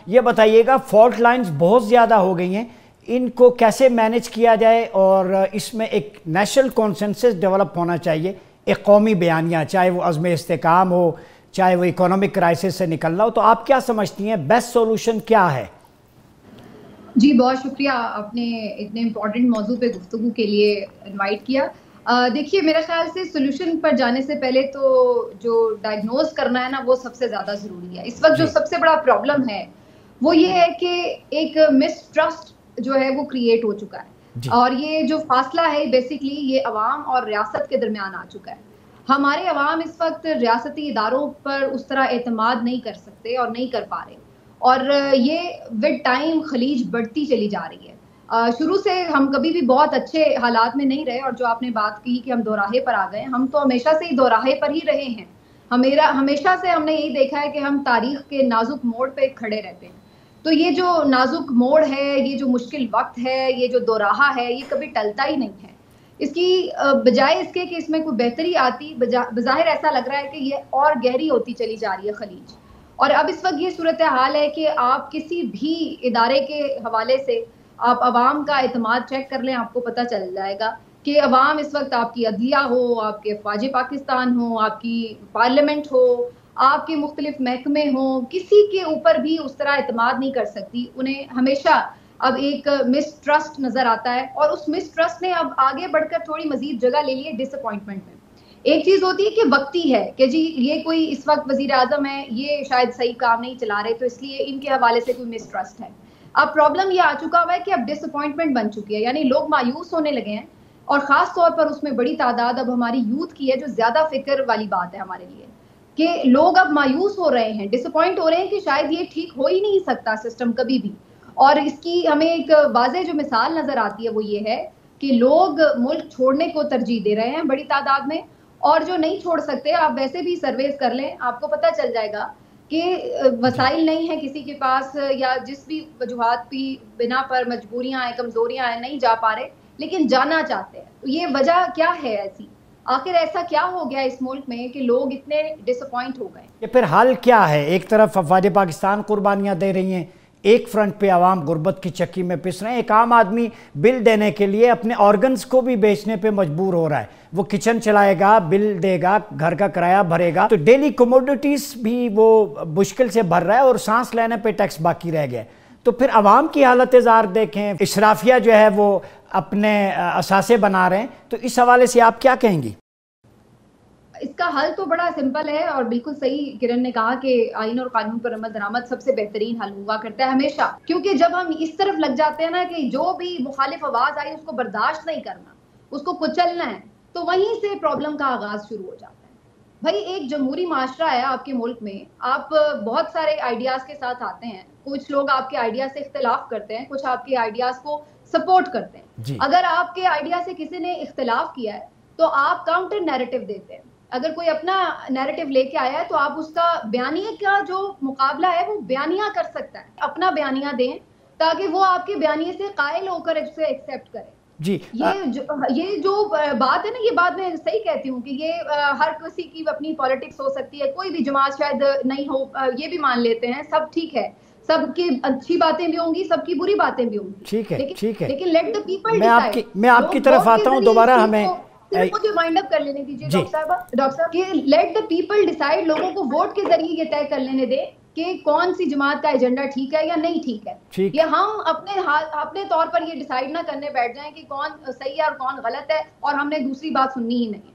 یہ بتائیے گا fault lines بہت زیادہ ہو گئی ہیں، ان کو کیسے مینج کیا جائے اور اس میں ایک نیشنل کانسنسس ڈیولپ ہونا چاہیے، ایک قومی بیانیہ، چاہے وہ عزم استحکام ہو، چاہے وہ اکنامک کرائسس سے نکلنا ہو، تو آپ کیا سمجھتی ہیں بیسٹ سولوشن کیا ہے؟ جی بہت شکریہ، آپ نے اتنے امپورٹنٹ موضوع پہ گفتگو کے لیے انوائٹ کیا۔ دیکھیے میرے خیال سے سولوشن پر جانے سے پہلے تو جو ڈائگنوز کرنا ہے نا وہ سب سے زیادہ ضروری ہے۔ اس وقت جو جی سب سے بڑا پرابلم ہے وہ یہ ہے کہ ایک مسٹرسٹ جو ہے وہ کریٹ ہو چکا ہے، جی اور یہ جو فاصلہ ہے بیسیکلی یہ عوام اور ریاست کے درمیان آ چکا ہے۔ ہمارے عوام اس وقت ریاستی اداروں پر اس طرح اعتماد نہیں کر سکتے اور نہیں کر پا رہے، اور یہ ود ٹائم خلیج بڑھتی چلی جا رہی ہے۔ شروع سے ہم کبھی بھی بہت اچھے حالات میں نہیں رہے، اور جو آپ نے بات کی کہ ہم دوراہے پر آ گئے، ہم تو ہمیشہ سے ہی دوراہے پر ہی رہے ہیں۔ ہمیشہ سے ہم نے یہی دیکھا ہے کہ ہم تاریخ کے نازک موڑ پہ کھڑے رہتے ہیں۔ تو یہ جو نازک موڑ ہے، یہ جو مشکل وقت ہے، یہ جو دوراہا ہے، یہ کبھی ٹلتا ہی نہیں ہے۔ اس کی بجائے اس کے کہ اس میں کوئی بہتری آتی، بظاہر ایسا لگ رہا ہے کہ یہ اور گہری ہوتی چلی جا رہی ہے خلیج۔ اور اب اس وقت یہ صورتحال ہے کہ آپ کسی بھی ادارے کے حوالے سے آپ عوام کا اعتماد چیک کر لیں، آپ کو پتہ چل جائے گا کہ عوام اس وقت آپ کی عدلیہ ہو، آپ کے افواج پاکستان ہو، آپ کی پارلیمنٹ ہو، آپ کے مختلف محکمے ہوں، کسی کے اوپر بھی اس طرح اعتماد نہیں کر سکتی۔ انہیں ہمیشہ اب ایک مسٹرسٹ نظر آتا ہے، اور اس مسٹرسٹ نے اب آگے بڑھ کر تھوڑی مزید جگہ لے لی ہے ڈس اپوائنٹمنٹ میں۔ ایک چیز ہوتی ہے کہ وقتی ہے کہ جی یہ کوئی اس وقت وزیر اعظم ہے، یہ شاید صحیح کام نہیں چلا رہے تو اس لیے ان کے حوالے سے کوئی مسٹرسٹ ہے۔ اب پرابلم یہ آ چکا ہوا ہے کہ اب ڈس اپوائنٹمنٹ بن چکی ہے، یعنی لوگ مایوس ہونے لگے ہیں، اور خاص طور پر اس میں بڑی تعداد اب ہماری یوتھ کی ہے، جو زیادہ فکر والی بات ہے ہمارے لیے، کہ لوگ اب مایوس ہو رہے ہیں، ڈس اپوائنٹ ہو رہے ہیں کہ شاید یہ ٹھیک ہو ہی نہیں سکتا سسٹم کبھی بھی۔ اور اس کی ہمیں ایک واضح جو مثال نظر آتی ہے وہ یہ ہے کہ لوگ ملک چھوڑنے کو ترجیح دے رہے ہیں بڑی تعداد میں، اور جو نہیں چھوڑ سکتے آپ ویسے بھی سرویز کر لیں، آپ کو پتہ چل جائے گا کہ وسائل نہیں ہیں کسی کے پاس، یا جس بھی وجوہات کی بنا پر مجبوریاں ہیں، کمزوریاں ہیں، نہیں جا پا رہے لیکن جانا چاہتے ہیں۔ تو یہ وجہ کیا ہے ایسی؟ آخر ایسا کیا ہو گیا اس ملک میں کہ لوگ اتنے ڈس اپوائنٹ ہو گئے؟ یہ پھر حل کیا ہے؟ ایک طرف افواج پاکستان قربانیاں دے رہی ہیں، ایک فرنٹ پہ عوام غربت کی چکی میں پس رہے ہیں، ایک عام آدمی بل دینے کے لیے اپنے آرگنز کو بھی بیچنے پہ مجبور ہو رہا ہے، وہ کچن چلائے گا، بل دے گا، گھر کا کرایہ بھرے گا، تو ڈیلی کموڈیٹیز بھی وہ مشکل سے بھر رہا ہے، اور سانس لینے پہ ٹیکس باقی رہ گیا ہے۔ تو پھر عوام کی حالت زار دیکھیں، اشرافیہ جو ہے وہ اپنے اثاثے بنا رہے ہیں، تو اس حوالے سے آپ کیا کہیں گی؟ اس کا حل تو بڑا سمپل ہے، اور بالکل صحیح کرن نے کہا کہ آئین اور قانون پر عمل درآمد سب سے بہترین حل ہوا کرتا ہے ہمیشہ، کیونکہ جب ہم اس طرف لگ جاتے ہیں نا کہ جو بھی مخالف آواز آئی اس کو برداشت نہیں کرنا، اس کو کچلنا ہے، تو وہیں سے پرابلم کا آغاز شروع ہو جاتا ہے۔ بھائی ایک جمہوری معاشرہ ہے آپ کے ملک میں، آپ بہت سارے آئیڈیاز کے ساتھ آتے ہیں، کچھ لوگ آپ کے آئیڈیاز سے اختلاف کرتے ہیں، کچھ آپ کے آئیڈیاز کو سپورٹ کرتے ہیں۔ جی اگر آپ کے آئیڈیا سے کسی نے اختلاف کیا ہے تو آپ کاؤنٹر نیریٹو دیتے ہیں۔ اگر کوئی اپنا نیریٹو لے کے آیا ہے تو آپ اس کا بیانیے کا جو مقابلہ ہے وہ بیانیہ کر سکتا ہے، اپنا بیانیہ دیں تاکہ وہ آپ کے بیانیے سے قائل ہو کر اسے ایکسیپٹ کرے۔ جی یہ جو بات ہے نا، یہ بات میں صحیح کہتی ہوں کہ یہ ہر کسی کی اپنی پالیٹکس ہو سکتی ہے، کوئی بھی جماعت شاید نہیں ہو، یہ بھی مان لیتے ہیں، سب ٹھیک ہے، سب کی اچھی باتیں بھی ہوں گی، سب کی بری باتیں بھی ہوں گی، ٹھیک ہے، ٹھیک ہے، لیکن لیٹ دا پیپل ڈیسائیڈ۔ میں آپ کی طرف آتا ہوں دوبارہ، ہمیں صرف مجھے مائنڈ اپ کر لینے دیجیے جی ڈاکٹر صاحب کہ لیٹ دا پیپل ڈیسائیڈ، لوگوں کو ووٹ کے ذریعے یہ طے کر لینے دے کہ کون سی جماعت کا ایجنڈا ٹھیک ہے یا نہیں ٹھیک ہے۔ یہ ہم اپنے طور پر یہ ڈیسائیڈ نہ کرنے بیٹھ جائیں کہ کون صحیح ہے اور کون غلط ہے، اور ہم نے دوسری بات سننی ہی نہیں۔